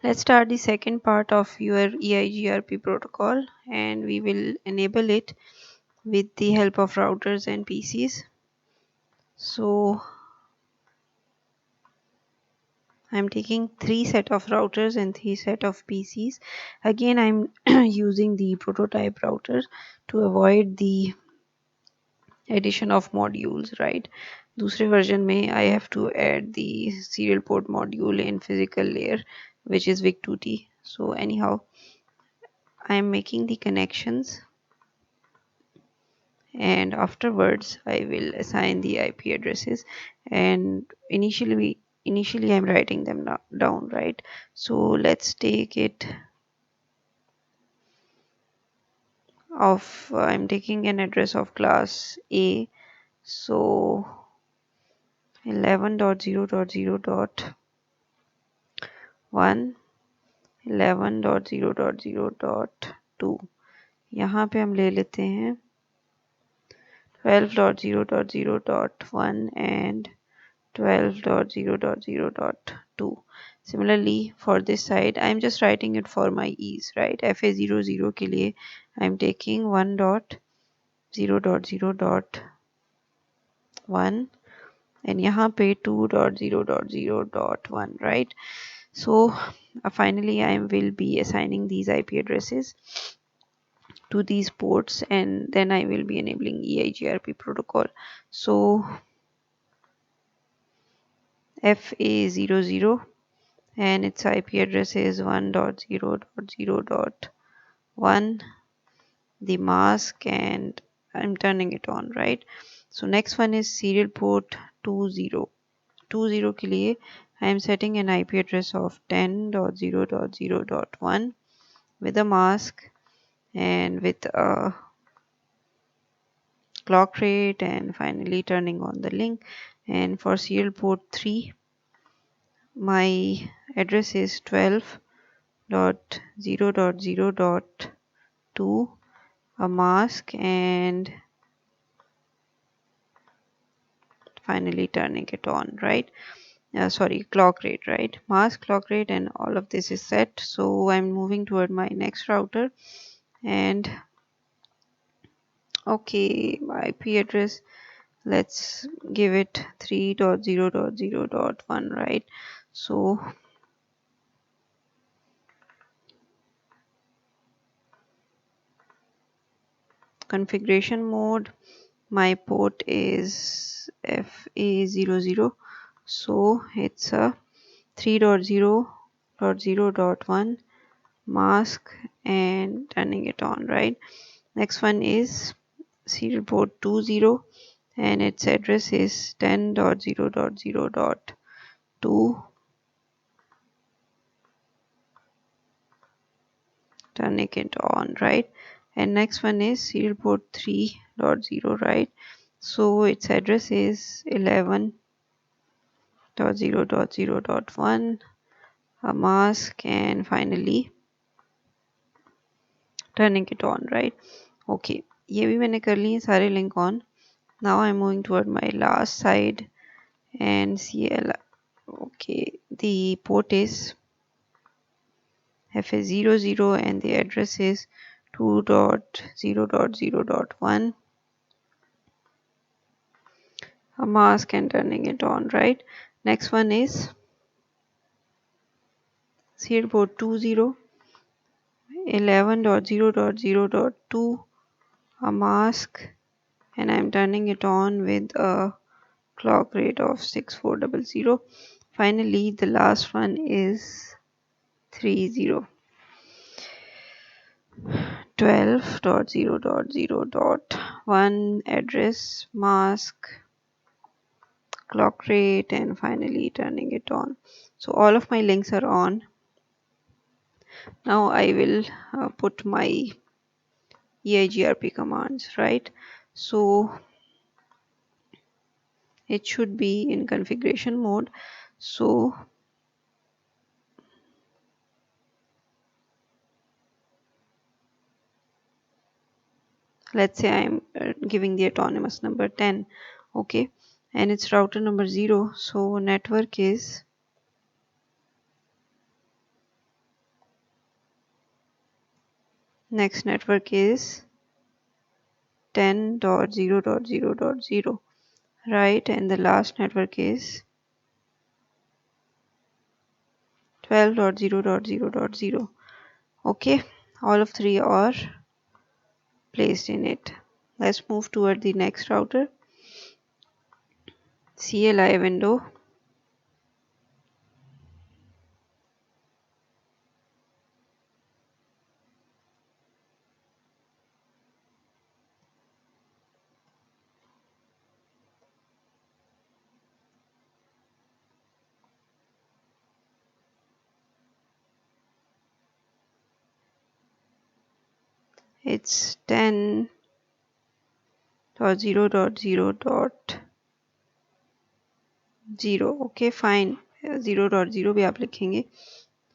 Let's start the second part of your EIGRP protocol, and we will enable it with the help of routers and PCs. So I'm taking 3 set of routers and 3 set of PCs. Again, I'm using the prototype routers to avoid the addition of modules, right? दूसरे version में I have to add the serial port module in physical layer, which is VIC2T. So anyhow, I am making the connections, and afterwards I will assign the IP addresses, and initially I'm writing them down, right? So let's take it of I'm taking an address of class A, so 11.0.0.1 11.0.0.2 यहाँ पे हम ले लेते हैं 12.0.0.1 and 12.0.0.2. Similarly, for this side, I'm just writing it for my ease, right? FA00 के लिए I'm taking 1.0.0.1 and यहाँ पे 2.0.0.1, right? So finally, I will be assigning these IP addresses to these ports, and then I will be enabling EIGRP protocol. So FA00 and its IP address is 1.0.0.1, the mask, and I'm turning it on, right? So next one is serial port 20 के लिए I am setting an IP address of 10.0.0.1 with a mask and with a clock rate, and finally turning on the link. And for serial port 3, my address is 12.0.0.2, a mask, and finally turning it on, right? Sorry, clock rate, right? Mask, clock rate, and all of this is set. So I'm moving toward my next router, and okay, my IP address, let's give it 3.0.0.1, right? So configuration mode, my port is FA00, so it's a 3.0.0.1 mask and turning it on, right? Next one is serial port 20 and its address is 10.0.0.2, turning it on, right? And next one is serial port 3.0, right? So its address is 11.0.0.1, a mask, and finally turning it on, right? Okay, ये भी मैंने कर लिए सारे link on. Now I'm moving toward my last side and CL. Okay, the port is FA00 and the address is 2.0.0.1, a mask, and turning it on, right? Next one is serial port 20, 11.0.0.2, a mask, and I'm turning it on with a clock rate of 6400. Finally, the last one is 30. 12.0.0.1 address, mask, clock rate, and finally turning it on. So all of my links are on. Now I will put my EIGRP commands, right? So it should be in configuration mode. So let's say I'm giving the autonomous number 10, okay, and it's router number 0, so network is next network is 10.0.0.0, right? And the last network is 12.0.0.0. Okay, all of three are placed in it. Let's move toward the next router. CLI window. It's 10.0.0.0. Okay, fine. 0.0 भी आप लिखेंगे.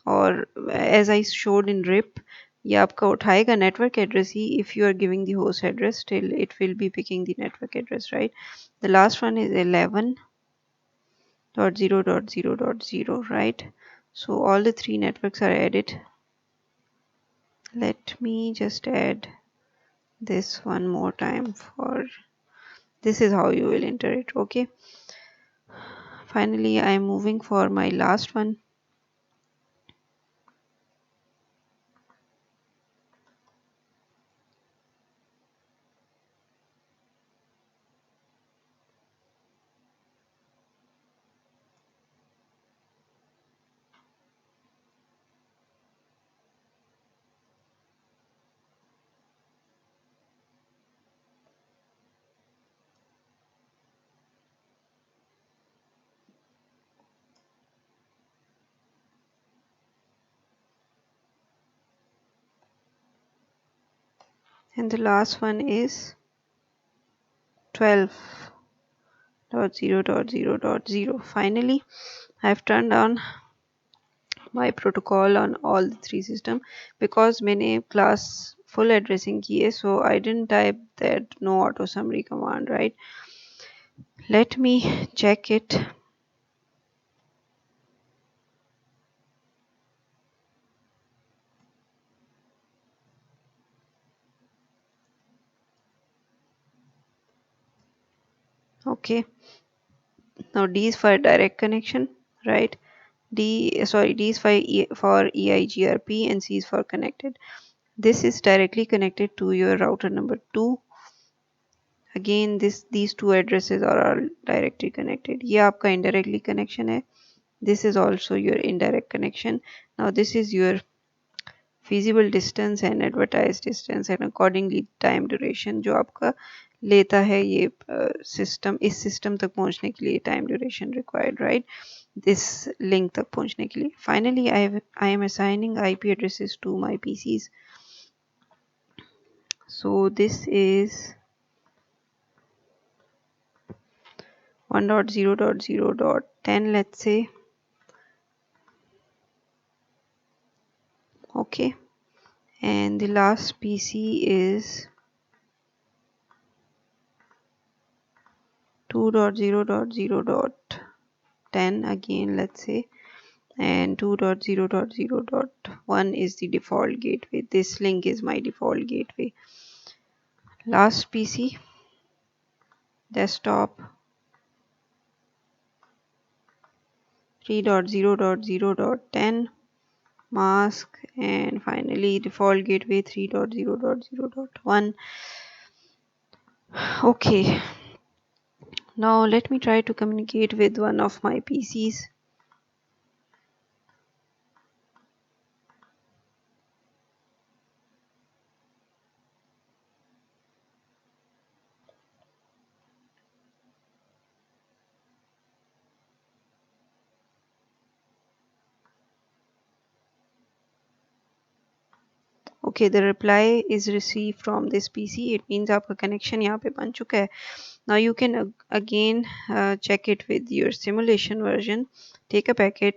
और as I showed in RIP, ये आपका उठाएगा network address he. If you are giving the host address, still it will be picking the network address, right? The last one is 11.0.0.0, right? So all the three networks are added. Let me just add this one more time. For this is how you will enter it. Okay, finally I am moving for my last one. And the last one is 12.0.0.0. Finally I've turned on my protocol on all the three system. Because मैंने class full addressing की है, so I didn't type that no auto summary command, right? Let me check it. Okay, now D is for direct connection, right? D is for EIGRP, and C is for connected. This is directly connected to your router number 2. Again, these two addresses are all directly connected. ये आपका indirectly connection है. This is also your indirect connection. Now this is your feasible distance and advertised distance, and accordingly time duration जो आपका लेता है ये system. इस system तक पहुंचने के लिए time duration required, right? This link तक पहुंचने के लिए. Finally I am assigning IP addresses to my PCs. So this is 1.0.0.10, let's say. Okay, and the last PC is 2.0.0.10 again, let's say, and 2.0.0.1 is the default gateway. This link is my default gateway. Last PC, desktop, 3.0.0.10, mask, and finally default gateway 3.0.0.1. Okay, now let me try to communicate with one of my PCs. Okay, the reply is received from this PC. It means आपका connection यहाँ पे बन चुका है. Now you can again check it with your simulation version. Take a packet,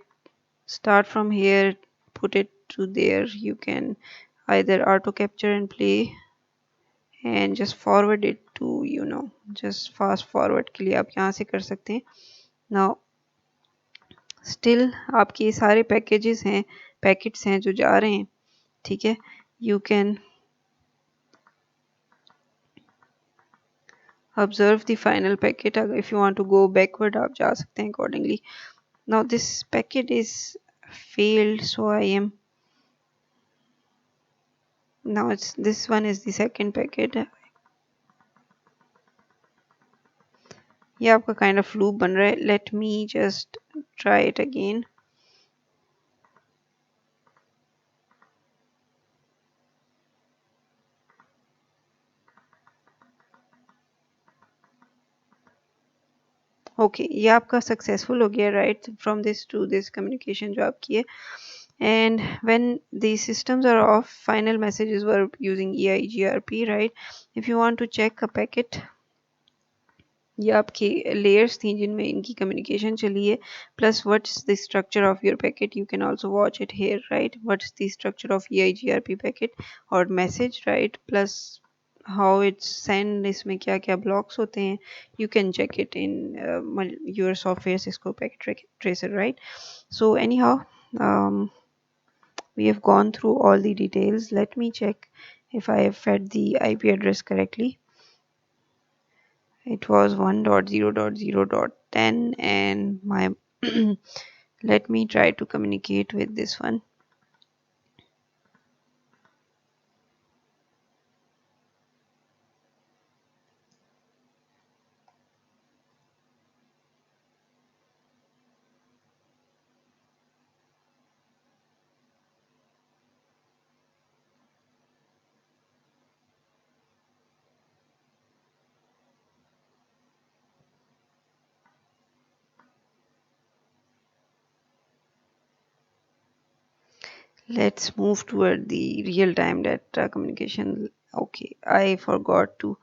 start from here, put it to there. You can either auto capture and play, and just forward it to, just fast forward के लिए आप यहाँ से कर सकते हैं. Now still आपके सारे पैकेजेस हैं, पैकेट्स हैं जो जा रहे हैं, ठीक है. You can observe the final packet. If you want to go backward आप जा सकते हैं accordingly. Now this packet is failed, so I am now it's this one is the second packet. ये आपका kind of loop बन रहा है. Let me just try it again. Okay ये आपका सक्सेसफुल हो गया right from this to this communication जो आप किए and when the systems are off final messages were using EIGRP right. If you want to check a packet ये आपकी layers थी जिनमें इनकी communication चली है plus what's the structure of your packet you can also watch it here right. What's the structure of EIGRP packet or message right plus how it's sent इसमें क्या क्या blocks होते हैं you can check it in your software cisco packet tracer right. So anyhow we have gone through all the details. Let me check if I have fed the IP address correctly. It was 1.0.0.10 and my let me try to communicate with this one. Let's move toward the real-time data communication. Okay, I forgot to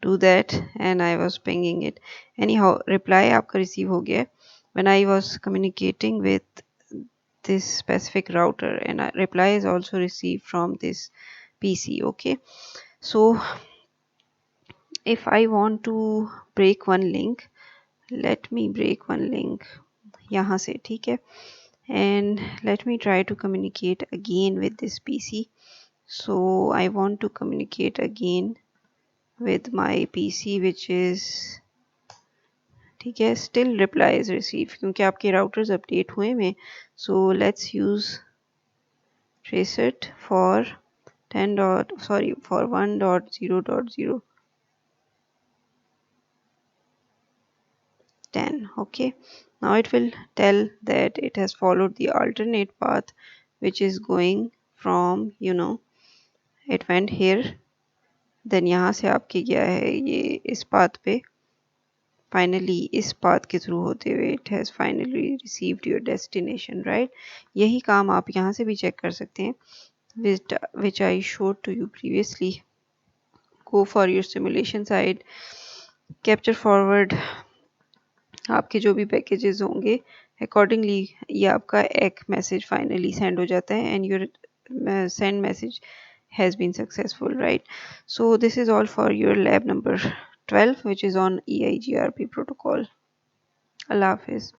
do that and I was pinging it. Anyhow, reply आपका receive हो गया. When I was communicating with this specific router and a reply is also received from this PC. Okay, so if I want to break one link, let me break one link यहाँ से ठीक है. And let me try to communicate again with this PC. So I want to communicate again with my PC which is ठीक है still reply is received क्योंकि आपके routers update हुए में. So let's use tracerit for 10 dot sorry for 1.0.0 10. Okay, now it will tell that it has followed the alternate path which is going from it went here then यहाँ से आपके गया है ये इस path पे finally इस path के through होते हुए it has finally received your destination right. यही काम आप यहाँ से भी check कर सकते हैं which I showed to you previously. Go for your simulation side, capture forward आपके जो भी पैकेजेस होंगे अकॉर्डिंगली ये आपका एक मैसेज फाइनली सेंड हो जाता है and your send message has been successful right. So this is all for your lab number 12 which is on EIGRP protocol. Allah Hafiz.